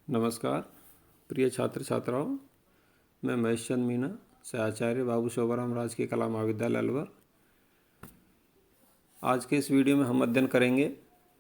नमस्कार प्रिय छात्र छात्राओं, मैं महेश चंद मीना से आचार्य बाबू शोभाराम राजकीय कला महाविद्यालय अलवर। आज के इस वीडियो में हम अध्ययन करेंगे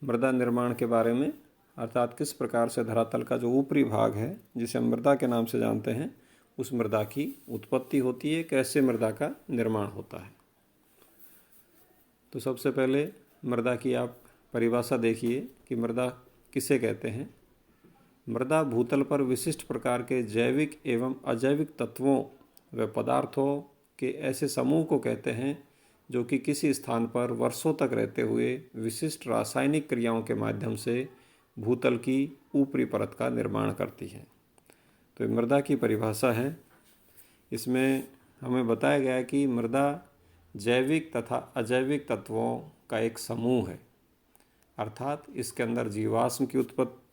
मृदा निर्माण के बारे में, अर्थात किस प्रकार से धरातल का जो ऊपरी भाग है जिसे हम मृदा के नाम से जानते हैं, उस मृदा की उत्पत्ति होती है, कैसे मृदा का निर्माण होता है। तो सबसे पहले मृदा की आप परिभाषा देखिए कि मृदा किसे कहते हैं। मृदा भूतल पर विशिष्ट प्रकार के जैविक एवं अजैविक तत्वों व पदार्थों के ऐसे समूह को कहते हैं जो कि किसी स्थान पर वर्षों तक रहते हुए विशिष्ट रासायनिक क्रियाओं के माध्यम से भूतल की ऊपरी परत का निर्माण करती है। तो ये मृदा की परिभाषा है। इसमें हमें बताया गया है कि मृदा जैविक तथा अजैविक तत्वों का एक समूह है, अर्थात इसके अंदर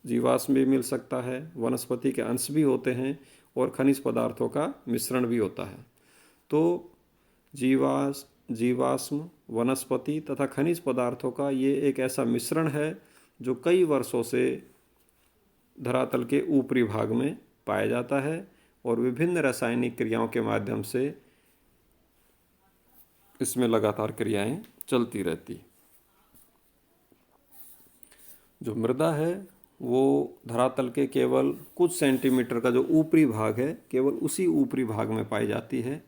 जीवाश्म भी मिल सकता है, वनस्पति के अंश भी होते हैं और खनिज पदार्थों का मिश्रण भी होता है। तो जीवाश्म, वनस्पति तथा खनिज पदार्थों का ये एक ऐसा मिश्रण है जो कई वर्षों से धरातल के ऊपरी भाग में पाया जाता है और विभिन्न रासायनिक क्रियाओं के माध्यम से इसमें लगातार क्रियाएं चलती रहती। जो मृदा है वो धरातल के केवल कुछ सेंटीमीटर का जो ऊपरी भाग है, केवल उसी ऊपरी भाग में पाई जाती है।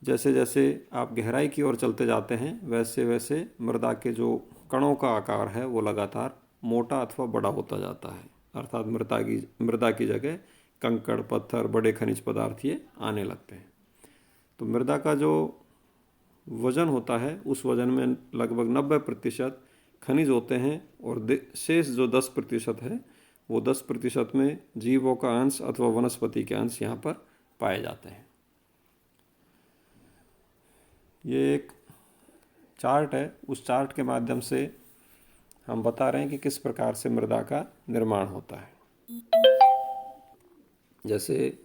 जैसे जैसे आप गहराई की ओर चलते जाते हैं वैसे वैसे मृदा के जो कणों का आकार है वो लगातार मोटा अथवा बड़ा होता जाता है, अर्थात मृदा की जगह कंकड़, पत्थर, बड़े खनिज पदार्थ ये आने लगते हैं। तो मृदा का जो वजन होता है उस वजन में लगभग 90% खनिज होते हैं और शेष जो 10% है वो 10% में जीवों का अंश अथवा वनस्पति के अंश यहाँ पर पाए जाते हैं। ये एक चार्ट है, उस चार्ट के माध्यम से हम बता रहे हैं कि किस प्रकार से मृदा का निर्माण होता है। जैसे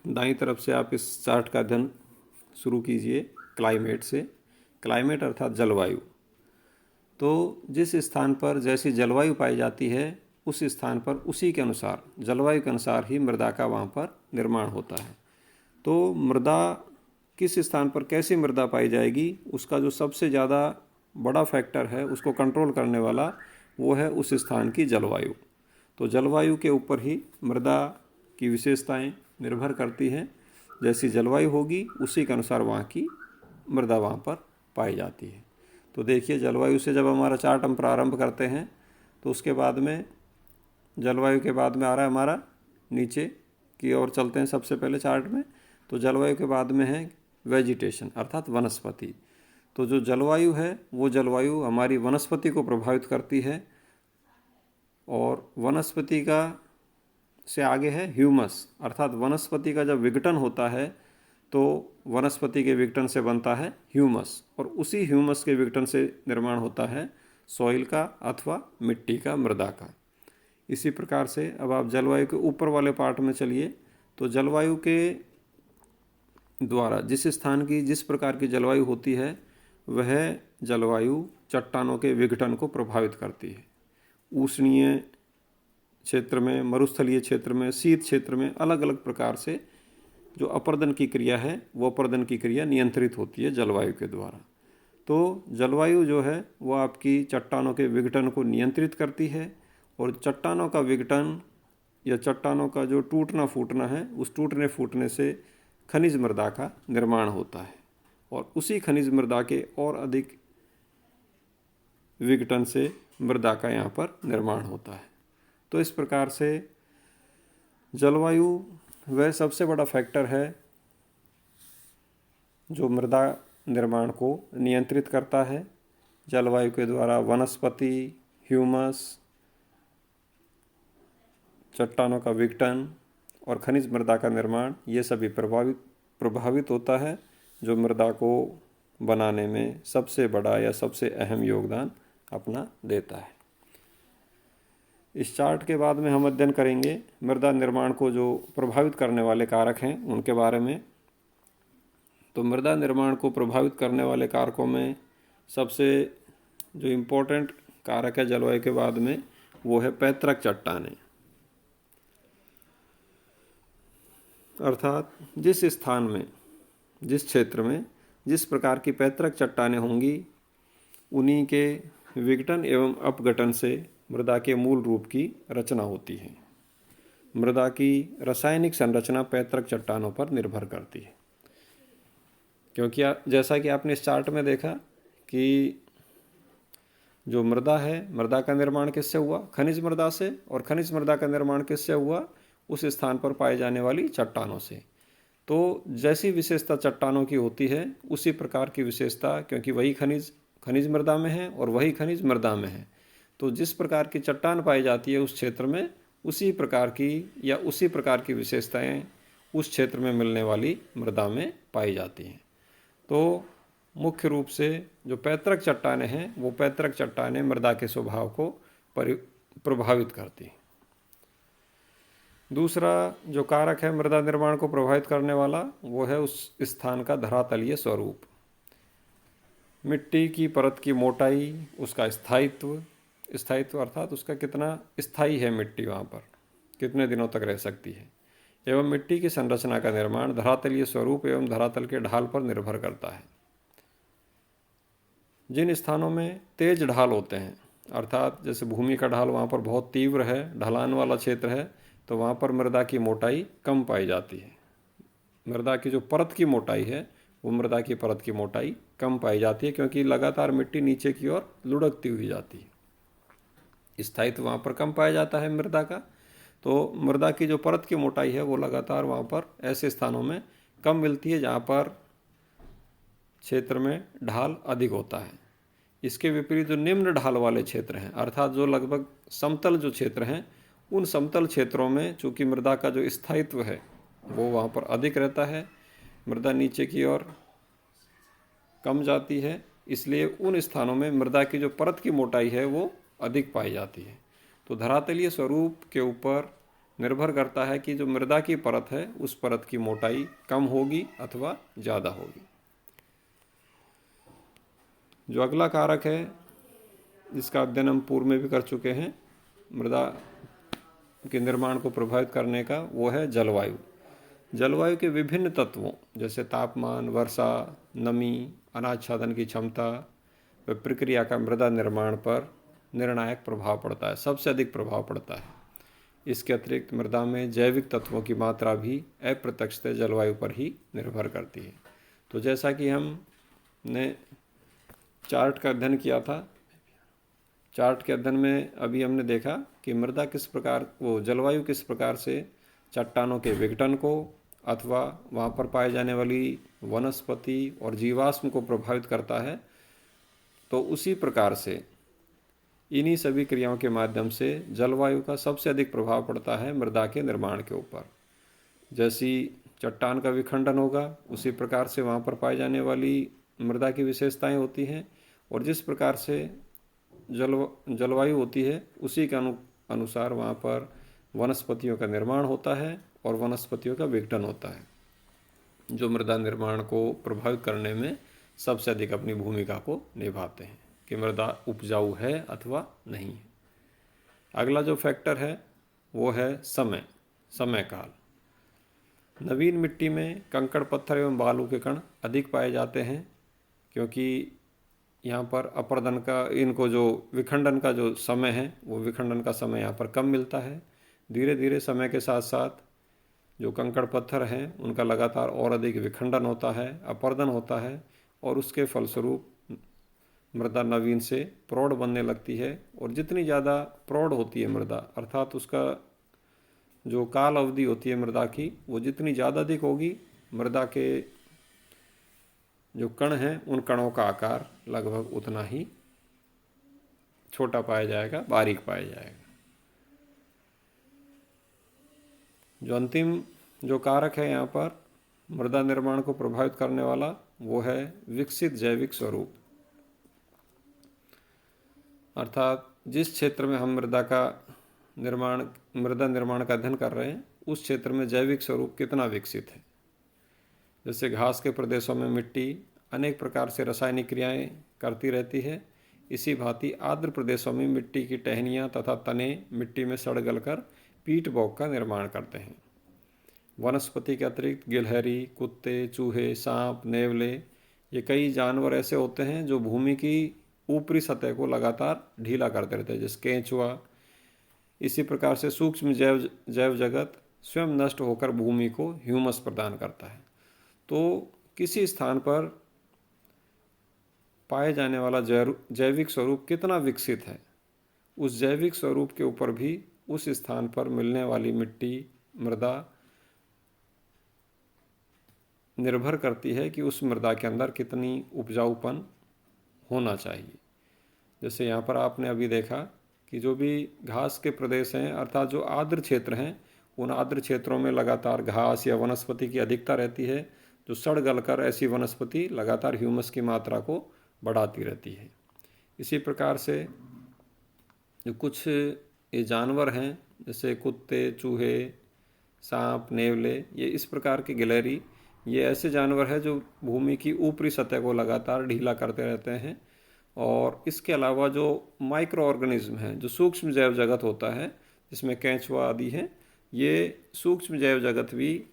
दाईं तरफ से आप इस चार्ट का अध्ययन शुरू कीजिए क्लाइमेट से। क्लाइमेट अर्थात जलवायु। तो जिस स्थान पर जैसी जलवायु पाई जाती है उस स्थान पर उसी के अनुसार, जलवायु के अनुसार ही मृदा का वहाँ पर निर्माण होता है। तो मृदा किस स्थान पर कैसी मृदा पाई जाएगी, उसका जो सबसे ज़्यादा बड़ा फैक्टर है उसको कंट्रोल करने वाला वो है उस स्थान की जलवायु। तो जलवायु के ऊपर ही मृदा की विशेषताएं निर्भर करती हैं। जैसी जलवायु होगी उसी के अनुसार वहाँ की मृदा वहाँ पर पाई जाती है। तो देखिए, जलवायु से जब हमारा चार्ट हम प्रारंभ करते हैं तो उसके बाद में जलवायु के बाद में आ रहा है हमारा नीचे की ओर चलते हैं सबसे पहले चार्ट में। तो जलवायु के बाद में है वेजिटेशन अर्थात वनस्पति। तो जो जलवायु है वो जलवायु हमारी वनस्पति को प्रभावित करती है और वनस्पति का से आगे है ह्यूमस, अर्थात वनस्पति का जब विघटन होता है तो वनस्पति के विघटन से बनता है ह्यूमस और उसी ह्यूमस के विघटन से निर्माण होता है सॉइल का अथवा मिट्टी का, मृदा का। इसी प्रकार से अब आप जलवायु के ऊपर वाले पार्ट में चलिए। तो जलवायु के द्वारा जिस स्थान की जिस प्रकार की जलवायु होती है वह जलवायु चट्टानों के विघटन को प्रभावित करती है। उष्णीय क्षेत्र में, मरुस्थलीय क्षेत्र में, शीत क्षेत्र में अलग अलग प्रकार से जो अपर्दन की क्रिया है वो अपर्दन की क्रिया नियंत्रित होती है जलवायु के द्वारा। तो जलवायु जो है वो आपकी चट्टानों के विघटन को नियंत्रित करती है और चट्टानों का विघटन या चट्टानों का जो टूटना फूटना है उस टूटने फूटने से खनिज मृदा का निर्माण होता है और उसी खनिज मृदा के और अधिक विघटन से मृदा का यहाँ पर निर्माण होता है। तो इस प्रकार से जलवायु वह सबसे बड़ा फैक्टर है जो मृदा निर्माण को नियंत्रित करता है। जलवायु के द्वारा वनस्पति, ह्यूमस, चट्टानों का विघटन और खनिज मृदा का निर्माण ये सभी प्रभावित होता है, जो मृदा को बनाने में सबसे बड़ा या सबसे अहम योगदान अपना देता है। इस चार्ट के बाद में हम अध्ययन करेंगे मृदा निर्माण को जो प्रभावित करने वाले कारक हैं उनके बारे में। तो मृदा निर्माण को प्रभावित करने वाले कारकों में सबसे जो इम्पोर्टेंट कारक है जलवायु के बाद में वो है पैतृक चट्टानें। अर्थात जिस स्थान में, जिस क्षेत्र में जिस प्रकार की पैतृक चट्टानें होंगी, उन्हीं के विघटन एवं अपघटन से मृदा के मूल रूप की रचना होती है। मृदा की रासायनिक संरचना पैतृक चट्टानों पर निर्भर करती है, क्योंकि जैसा कि आपने इस चार्ट में देखा कि जो मृदा है, मृदा का निर्माण किससे हुआ? खनिज मृदा से। और खनिज मृदा का निर्माण किससे हुआ? उस स्थान पर पाई जाने वाली चट्टानों से। तो जैसी विशेषता चट्टानों की होती है, उसी प्रकार की विशेषता, क्योंकि वही खनिज मृदा में है और वही खनिज मृदा में है, तो जिस प्रकार की चट्टान पाई जाती है उस क्षेत्र में, उसी प्रकार की या उसी प्रकार की विशेषताएं उस क्षेत्र में मिलने वाली मृदा में पाई जाती हैं। तो मुख्य रूप से जो पैतृक चट्टानें हैं, वो पैतृक चट्टानें मृदा के स्वभाव को प्रभावित करती हैं। दूसरा जो कारक है मृदा निर्माण को प्रभावित करने वाला, वो है उस स्थान का धरातलीय स्वरूप। मिट्टी की परत की मोटाई, उसका स्थायित्व अर्थात उसका कितना स्थायी है मिट्टी, वहाँ पर कितने दिनों तक रह सकती है, एवं मिट्टी की संरचना का निर्माण धरातलीय स्वरूप एवं धरातल के ढाल पर निर्भर करता है। जिन स्थानों में तेज ढाल होते हैं, अर्थात जैसे भूमि का ढाल वहाँ पर बहुत तीव्र है, ढलान वाला क्षेत्र है, तो वहाँ पर मृदा की मोटाई कम पाई जाती है। मृदा की जो परत की मोटाई है, वो मृदा की परत की मोटाई कम पाई जाती है, क्योंकि लगातार मिट्टी नीचे की ओर लुढ़कती हुई जाती है। स्थायित्व वहाँ पर कम पाया जाता है मृदा का, तो मृदा की जो परत की मोटाई है वो लगातार वहाँ पर ऐसे स्थानों में कम मिलती है जहाँ पर क्षेत्र में ढाल अधिक होता है। इसके विपरीत जो निम्न ढाल वाले क्षेत्र हैं, अर्थात जो लगभग समतल जो क्षेत्र हैं, उन समतल क्षेत्रों में चूँकि मृदा का जो स्थायित्व है वो वहाँ पर अधिक रहता है, मृदा नीचे की ओर कम जाती है, इसलिए उन स्थानों में मृदा की जो परत की मोटाई है वो अधिक पाई जाती है। तो धरातलीय स्वरूप के ऊपर निर्भर करता है कि जो मृदा की परत है उस परत की मोटाई कम होगी अथवा ज़्यादा होगी। जो अगला कारक है जिसका अध्ययन हम पूर्व में भी कर चुके हैं मृदा के निर्माण को प्रभावित करने का, वो है जलवायु। जलवायु के विभिन्न तत्वों जैसे तापमान, वर्षा, नमी, अनाच्छादन की क्षमता व प्रक्रिया का मृदा निर्माण पर निर्णायक प्रभाव पड़ता है, सबसे अधिक प्रभाव पड़ता है। इसके अतिरिक्त मृदा में जैविक तत्वों की मात्रा भी अप्रत्यक्षतः जलवायु पर ही निर्भर करती है। तो जैसा कि हमने चार्ट का अध्ययन किया था, चार्ट के अध्ययन में अभी हमने देखा कि मृदा किस प्रकार, वो जलवायु किस प्रकार से चट्टानों के विघटन को अथवा वहाँ पर पाए जाने वाली वनस्पति और जीवाश्म को प्रभावित करता है। तो उसी प्रकार से इन्हीं सभी क्रियाओं के माध्यम से जलवायु का सबसे अधिक प्रभाव पड़ता है मृदा के निर्माण के ऊपर। जैसी चट्टान का विखंडन होगा, उसी प्रकार से वहाँ पर पाई जाने वाली मृदा की विशेषताएं होती हैं, और जिस प्रकार से जलवायु होती है उसी के अनुसार वहाँ पर वनस्पतियों का निर्माण होता है और वनस्पतियों का विघटन होता है, जो मृदा निर्माण को प्रभावित करने में सबसे अधिक अपनी भूमिका को निभाते हैं कि मृदा उपजाऊ है अथवा नहीं है। अगला जो फैक्टर है वो है समय काल। नवीन मिट्टी में कंकड़, पत्थर एवं बालू के कण अधिक पाए जाते हैं, क्योंकि यहाँ पर अपरदन का, इनको जो विखंडन का जो समय है वो विखंडन का समय यहाँ पर कम मिलता है। धीरे धीरे समय के साथ साथ जो कंकड़ पत्थर हैं उनका लगातार और अधिक विखंडन होता है, अपरदन होता है, और उसके फलस्वरूप मृदा नवीन से प्रौढ़ बनने लगती है। और जितनी ज़्यादा प्रौढ़ होती है मृदा, अर्थात उसका जो काल अवधि होती है मृदा की, वो जितनी ज़्यादा अधिक होगी, मृदा के जो कण हैं उन कणों का आकार लगभग उतना ही छोटा पाया जाएगा, बारीक पाया जाएगा। जो अंतिम जो कारक है यहाँ पर मृदा निर्माण को प्रभावित करने वाला, वो है विकसित जैविक स्वरूप। अर्थात जिस क्षेत्र में हम मृदा निर्माण का अध्ययन कर रहे हैं उस क्षेत्र में जैविक स्वरूप कितना विकसित है। जैसे घास के प्रदेशों में मिट्टी अनेक प्रकार से रासायनिक क्रियाएं करती रहती है, इसी भांति आर्द्र प्रदेशों में मिट्टी की टहनियाँ तथा तने मिट्टी में सड़ गलकर पीट बॉग का निर्माण करते हैं। वनस्पति के अतिरिक्त गिलहरी, कुत्ते, चूहे, सांप, नेवले, ये कई जानवर ऐसे होते हैं जो भूमि की ऊपरी सतह को लगातार ढीला करते रहते हैं, जैसे केंचुआ। इसी प्रकार से सूक्ष्म जैव जगत स्वयं नष्ट होकर भूमि को ह्यूमस प्रदान करता है। तो किसी स्थान पर पाए जाने वाला जैविक स्वरूप कितना विकसित है, उस जैविक स्वरूप के ऊपर भी उस स्थान पर मिलने वाली मिट्टी, मृदा निर्भर करती है कि उस मृदा के अंदर कितनी उपजाऊपन होना चाहिए। जैसे यहाँ पर आपने अभी देखा कि जो भी घास के प्रदेश हैं, अर्थात जो आर्द्र क्षेत्र हैं, उन आर्द्र क्षेत्रों में लगातार घास या वनस्पति की अधिकता रहती है, जो सड़ गलकर ऐसी वनस्पति लगातार ह्यूमस की मात्रा को बढ़ाती रहती है। इसी प्रकार से जो कुछ ये जानवर हैं, जैसे कुत्ते, चूहे, सांप, नेवले, ये इस प्रकार के गिलहरी, ये ऐसे जानवर हैं जो भूमि की ऊपरी सतह को लगातार ढीला करते रहते हैं। और इसके अलावा जो माइक्रो ऑर्गेनिज्म हैं, जो सूक्ष्म जैव जगत होता है, जिसमें केंचुआ आदि हैं, ये सूक्ष्म जैव जगत भी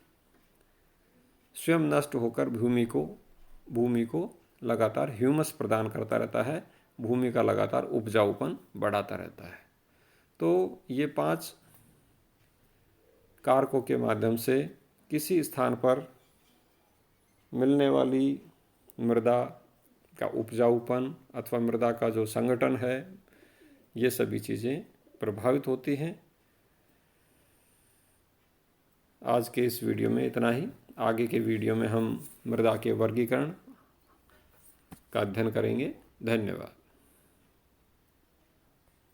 स्वयं नष्ट होकर भूमि को लगातार ह्यूमस प्रदान करता रहता है, भूमि का लगातार उपजाऊपन बढ़ाता रहता है। तो ये 5 कारकों के माध्यम से किसी स्थान पर मिलने वाली मृदा का उपजाऊपन अथवा मृदा का जो संगठन है, ये सभी चीज़ें प्रभावित होती हैं। आज के इस वीडियो में इतना ही। आगे के वीडियो में हम मृदा के वर्गीकरण का अध्ययन करेंगे। धन्यवाद।